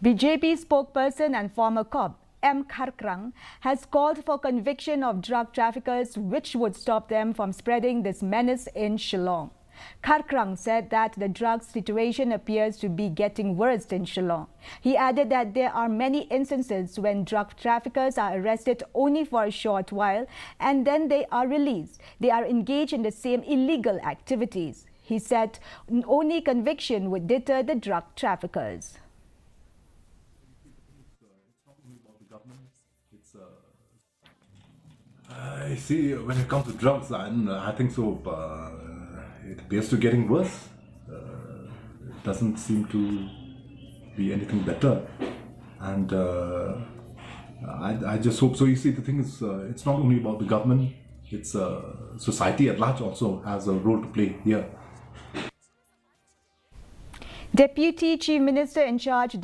BJP spokesperson and former cop M. Kharkrang has called for conviction of drug traffickers which would stop them from spreading this menace in Shillong. Kharkrang said that the drug situation appears to be getting worse in Shillong. He added that there are many instances when drug traffickers are arrested only for a short while and then they are released. They are engaged in the same illegal activities. He said only conviction would deter the drug traffickers. I see. When it comes to drugs, I think so. It appears to be getting worse. It doesn't seem to be anything better, and I just hope so. You see, the thing is, it's not only about the government; it's society at large also has a role to play here. Deputy Chief Minister in charge